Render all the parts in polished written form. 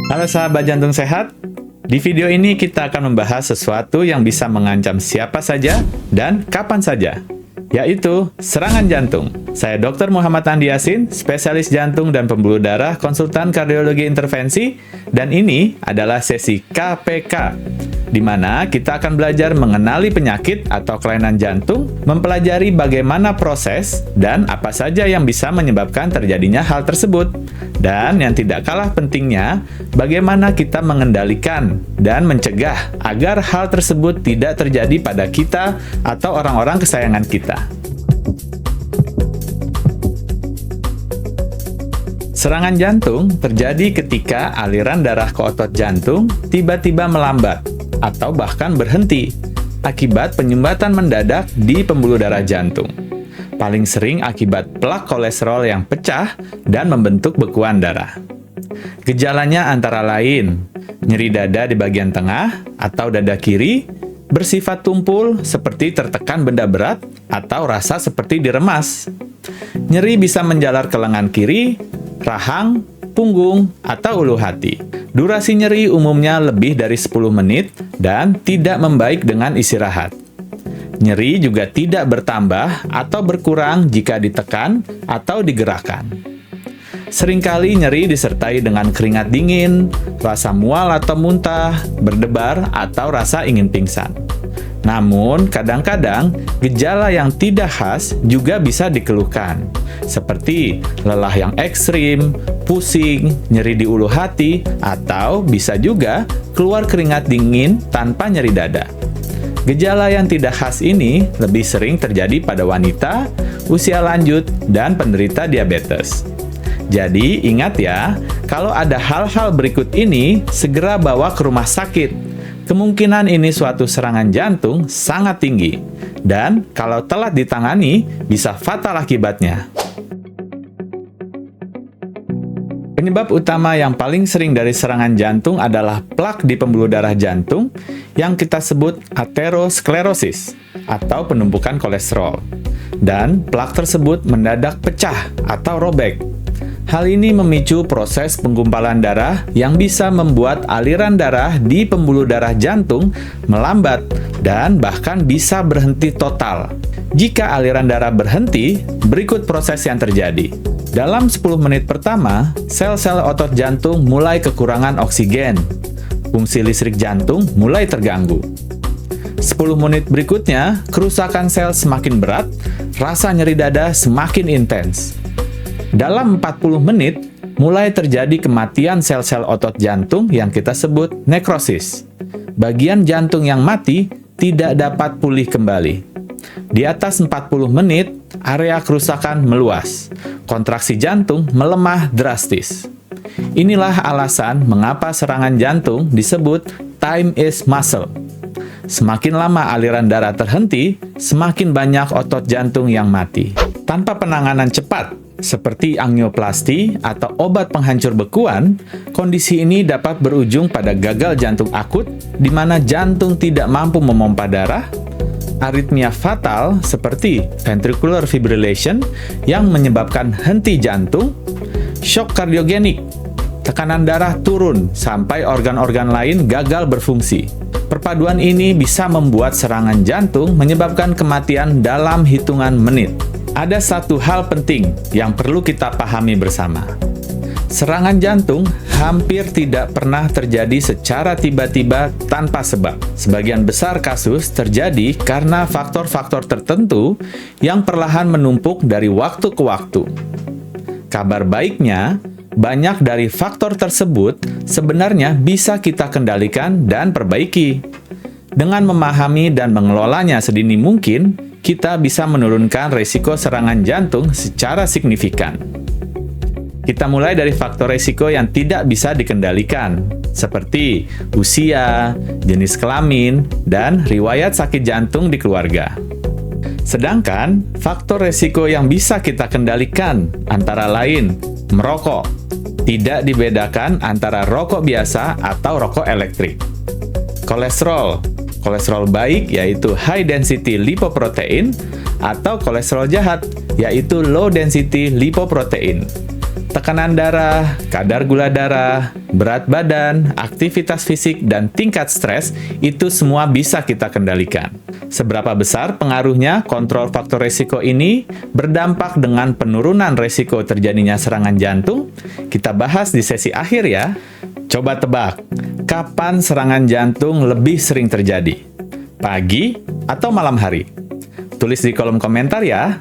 Halo sahabat jantung sehat, di video ini kita akan membahas sesuatu yang bisa mengancam siapa saja dan kapan saja, yaitu serangan jantung. Saya Dr. Muhammad Andi Yasin, spesialis jantung dan pembuluh darah, konsultan kardiologi intervensi, dan ini adalah sesi KPK, di mana kita akan belajar mengenali penyakit atau kelainan jantung, mempelajari bagaimana proses dan apa saja yang bisa menyebabkan terjadinya hal tersebut. Dan yang tidak kalah pentingnya, bagaimana kita mengendalikan dan mencegah agar hal tersebut tidak terjadi pada kita atau orang-orang kesayangan kita. Serangan jantung terjadi ketika aliran darah ke otot jantung tiba-tiba melambat atau bahkan berhenti akibat penyumbatan mendadak di pembuluh darah jantung. Paling sering akibat plak kolesterol yang pecah dan membentuk bekuan darah. Gejalanya antara lain nyeri dada di bagian tengah atau dada kiri, bersifat tumpul seperti tertekan benda berat atau rasa seperti diremas. Nyeri bisa menjalar ke lengan kiri, rahang, punggung, atau ulu hati. Durasi nyeri umumnya lebih dari 10 menit dan tidak membaik dengan istirahat. Nyeri juga tidak bertambah atau berkurang jika ditekan atau digerakkan. Seringkali nyeri disertai dengan keringat dingin, rasa mual atau muntah, berdebar, atau rasa ingin pingsan. Namun, kadang-kadang gejala yang tidak khas juga bisa dikeluhkan, seperti lelah yang ekstrim, pusing, nyeri di ulu hati, atau bisa juga keluar keringat dingin tanpa nyeri dada. Gejala yang tidak khas ini lebih sering terjadi pada wanita, usia lanjut, dan penderita diabetes. Jadi, ingat ya, kalau ada hal-hal berikut ini, segera bawa ke rumah sakit. Kemungkinan ini suatu serangan jantung sangat tinggi, dan kalau telat ditangani, bisa fatal akibatnya. Penyebab utama yang paling sering dari serangan jantung adalah plak di pembuluh darah jantung yang kita sebut aterosklerosis atau penumpukan kolesterol. Dan plak tersebut mendadak pecah atau robek. Hal ini memicu proses penggumpalan darah yang bisa membuat aliran darah di pembuluh darah jantung melambat dan bahkan bisa berhenti total. Jika aliran darah berhenti, berikut proses yang terjadi. Dalam 10 menit pertama, sel-sel otot jantung mulai kekurangan oksigen. Fungsi listrik jantung mulai terganggu. 10 menit berikutnya, kerusakan sel semakin berat, rasa nyeri dada semakin intens. Dalam 40 menit, mulai terjadi kematian sel-sel otot jantung yang kita sebut nekrosis. Bagian jantung yang mati tidak dapat pulih kembali. Di atas 40 menit, area kerusakan meluas. Kontraksi jantung melemah drastis. Inilah alasan mengapa serangan jantung disebut time is muscle. Semakin lama aliran darah terhenti, semakin banyak otot jantung yang mati. Tanpa penanganan cepat, seperti angioplasti atau obat penghancur bekuan, kondisi ini dapat berujung pada gagal jantung akut, di mana jantung tidak mampu memompa darah, aritmia fatal seperti ventricular fibrillation yang menyebabkan henti jantung, shock kardiogenik, tekanan darah turun sampai organ-organ lain gagal berfungsi. Perpaduan ini bisa membuat serangan jantung menyebabkan kematian dalam hitungan menit. Ada satu hal penting yang perlu kita pahami bersama. Serangan jantung hampir tidak pernah terjadi secara tiba-tiba tanpa sebab. Sebagian besar kasus terjadi karena faktor-faktor tertentu yang perlahan menumpuk dari waktu ke waktu. Kabar baiknya, banyak dari faktor tersebut sebenarnya bisa kita kendalikan dan perbaiki. Dengan memahami dan mengelolanya sedini mungkin, kita bisa menurunkan risiko serangan jantung secara signifikan. Kita mulai dari faktor risiko yang tidak bisa dikendalikan, seperti usia, jenis kelamin, dan riwayat sakit jantung di keluarga. Sedangkan, faktor risiko yang bisa kita kendalikan antara lain merokok. Tidak dibedakan antara rokok biasa atau rokok elektrik. Kolesterol baik yaitu high density lipoprotein atau kolesterol jahat yaitu low density lipoprotein. Tekanan darah, kadar gula darah, berat badan, aktivitas fisik, dan tingkat stres itu semua bisa kita kendalikan. Seberapa besar pengaruhnya kontrol faktor risiko ini berdampak dengan penurunan risiko terjadinya serangan jantung? Kita bahas di sesi akhir ya. Coba tebak, kapan serangan jantung lebih sering terjadi? Pagi atau malam hari? Tulis di kolom komentar ya.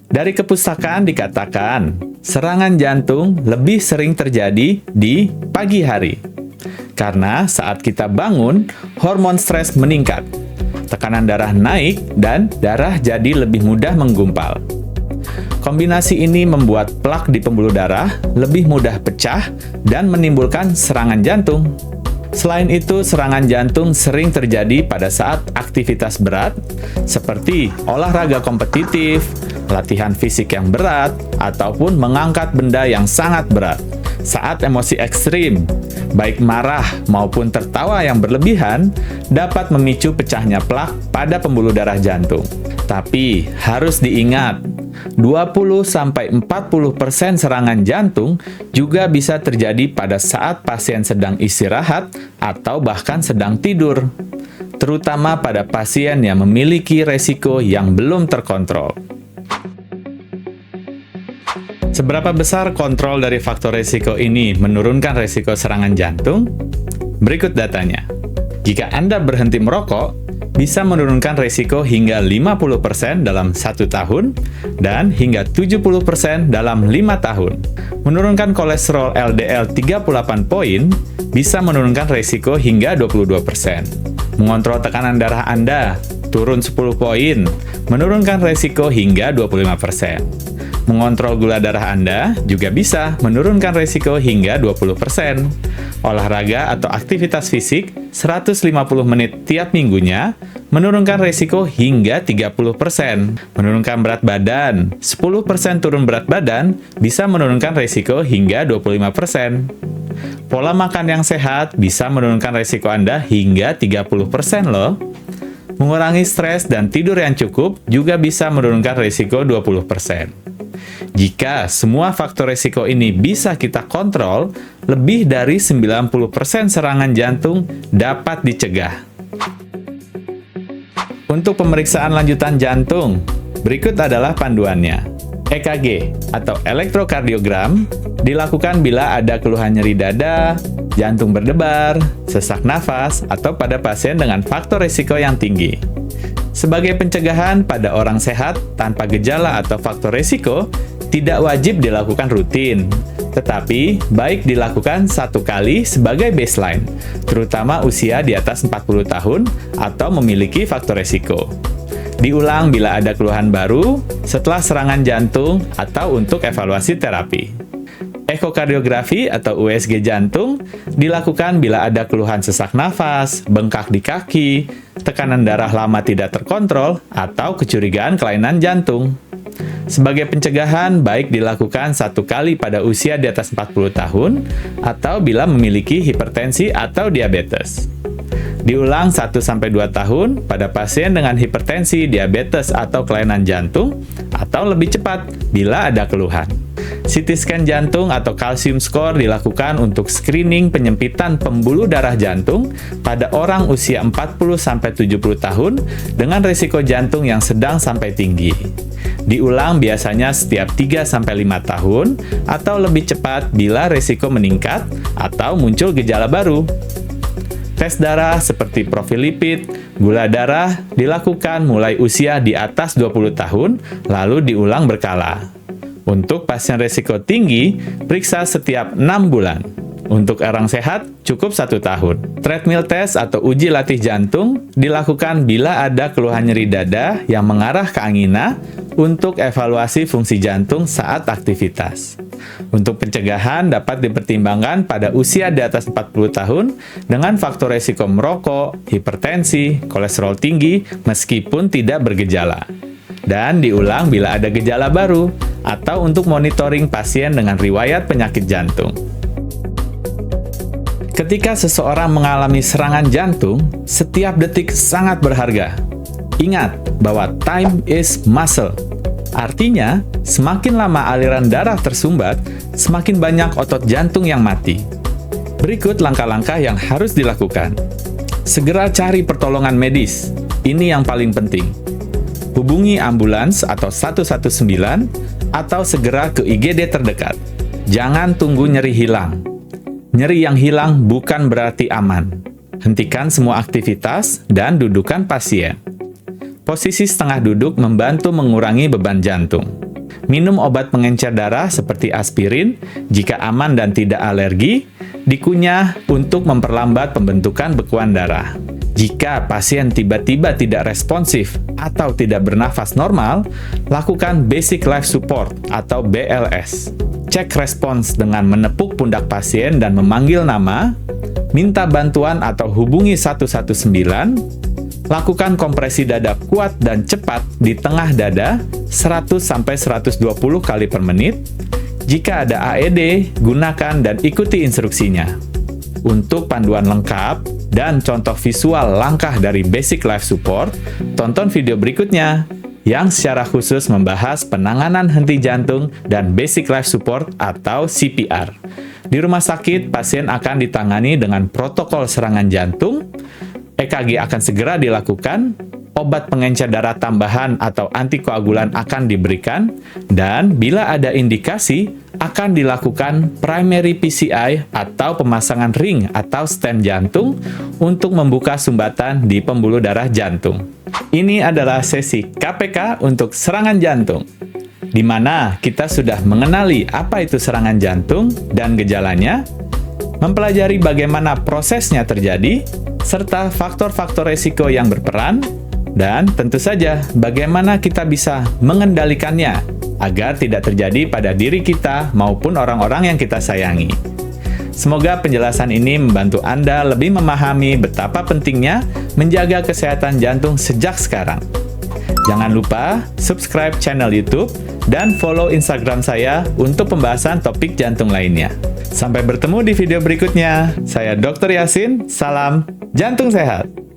Dari kepustakaan dikatakan, serangan jantung lebih sering terjadi di pagi hari. Karena saat kita bangun, hormon stres meningkat. Tekanan darah naik dan darah jadi lebih mudah menggumpal. Kombinasi ini membuat plak di pembuluh darah lebih mudah pecah dan menimbulkan serangan jantung. Selain itu, serangan jantung sering terjadi pada saat aktivitas berat, seperti olahraga kompetitif, latihan fisik yang berat, ataupun mengangkat benda yang sangat berat. Saat emosi ekstrim, baik marah maupun tertawa yang berlebihan, dapat memicu pecahnya plak pada pembuluh darah jantung. Tapi, harus diingat, 20-40% serangan jantung juga bisa terjadi pada saat pasien sedang istirahat atau bahkan sedang tidur, terutama pada pasien yang memiliki resiko yang belum terkontrol. Seberapa besar kontrol dari faktor risiko ini menurunkan risiko serangan jantung? Berikut datanya. Jika Anda berhenti merokok, bisa menurunkan risiko hingga 50% dalam 1 tahun dan hingga 70% dalam 5 tahun. Menurunkan kolesterol LDL 38 poin bisa menurunkan risiko hingga 22%. Mengontrol tekanan darah Anda turun 10 poin, menurunkan risiko hingga 25%. Mengontrol gula darah Anda juga bisa menurunkan risiko hingga 20%. Olahraga atau aktivitas fisik 150 menit tiap minggunya menurunkan risiko hingga 30%. Menurunkan berat badan, 10% turun berat badan bisa menurunkan risiko hingga 25%. Pola makan yang sehat bisa menurunkan risiko Anda hingga 30% loh. Mengurangi stres dan tidur yang cukup juga bisa menurunkan risiko 20%. Jika semua faktor risiko ini bisa kita kontrol, lebih dari 90% serangan jantung dapat dicegah. Untuk pemeriksaan lanjutan jantung, berikut adalah panduannya. EKG atau elektrokardiogram dilakukan bila ada keluhan nyeri dada, jantung berdebar, sesak nafas, atau pada pasien dengan faktor risiko yang tinggi. Sebagai pencegahan pada orang sehat tanpa gejala atau faktor risiko, tidak wajib dilakukan rutin, tetapi baik dilakukan 1 kali sebagai baseline, terutama usia di atas 40 tahun atau memiliki faktor risiko. Diulang bila ada keluhan baru, setelah serangan jantung, atau untuk evaluasi terapi. Ekokardiografi atau USG jantung dilakukan bila ada keluhan sesak nafas, bengkak di kaki, tekanan darah lama tidak terkontrol, atau kecurigaan kelainan jantung. Sebagai pencegahan, baik dilakukan 1 kali pada usia di atas 40 tahun, atau bila memiliki hipertensi atau diabetes. Diulang 1-2 tahun pada pasien dengan hipertensi, diabetes, atau kelainan jantung, atau lebih cepat bila ada keluhan. CT scan jantung atau calcium score dilakukan untuk screening penyempitan pembuluh darah jantung pada orang usia 40-70 tahun dengan risiko jantung yang sedang sampai tinggi. Diulang biasanya setiap 3-5 tahun atau lebih cepat bila risiko meningkat atau muncul gejala baru. Tes darah seperti profil lipid, gula darah dilakukan mulai usia di atas 20 tahun lalu diulang berkala. Untuk pasien risiko tinggi, periksa setiap 6 bulan. Untuk orang sehat, cukup 1 tahun. Treadmill test atau uji latih jantung dilakukan bila ada keluhan nyeri dada yang mengarah ke angina untuk evaluasi fungsi jantung saat aktivitas. Untuk pencegahan dapat dipertimbangkan pada usia di atas 40 tahun dengan faktor risiko merokok, hipertensi, kolesterol tinggi meskipun tidak bergejala. Dan diulang bila ada gejala baru atau untuk monitoring pasien dengan riwayat penyakit jantung. Ketika seseorang mengalami serangan jantung, setiap detik sangat berharga. Ingat bahwa time is muscle. Artinya, semakin lama aliran darah tersumbat, semakin banyak otot jantung yang mati. Berikut langkah-langkah yang harus dilakukan. Segera cari pertolongan medis. Ini yang paling penting. Hubungi ambulans atau 119 atau segera ke IGD terdekat. Jangan tunggu nyeri hilang. Nyeri yang hilang bukan berarti aman. Hentikan semua aktivitas dan dudukan pasien. Posisi setengah duduk membantu mengurangi beban jantung. Minum obat pengencer darah seperti aspirin jika aman dan tidak alergi, dikunyah untuk memperlambat pembentukan bekuan darah. Jika pasien tiba-tiba tidak responsif atau tidak bernafas normal, lakukan Basic Life Support atau BLS. Cek respons dengan menepuk pundak pasien dan memanggil nama, minta bantuan atau hubungi 119, lakukan kompresi dada kuat dan cepat di tengah dada 100-120 kali per menit. Jika ada AED, gunakan dan ikuti instruksinya. Untuk panduan lengkap dan contoh visual langkah dari Basic Life Support, tonton video berikutnya yang secara khusus membahas penanganan henti jantung dan Basic Life Support atau CPR. Di rumah sakit, pasien akan ditangani dengan protokol serangan jantung, EKG akan segera dilakukan, obat pengencer darah tambahan atau antikoagulan akan diberikan, dan bila ada indikasi, akan dilakukan primary PCI atau pemasangan ring atau stent jantung untuk membuka sumbatan di pembuluh darah jantung. Ini adalah sesi KPK untuk serangan jantung, di mana kita sudah mengenali apa itu serangan jantung dan gejalanya, mempelajari bagaimana prosesnya terjadi, serta faktor-faktor resiko yang berperan, dan tentu saja bagaimana kita bisa mengendalikannya agar tidak terjadi pada diri kita maupun orang-orang yang kita sayangi. Semoga penjelasan ini membantu Anda lebih memahami betapa pentingnya menjaga kesehatan jantung sejak sekarang. Jangan lupa subscribe channel YouTube dan follow Instagram saya untuk pembahasan topik jantung lainnya. Sampai bertemu di video berikutnya. Saya Dr. Yasin, salam jantung sehat.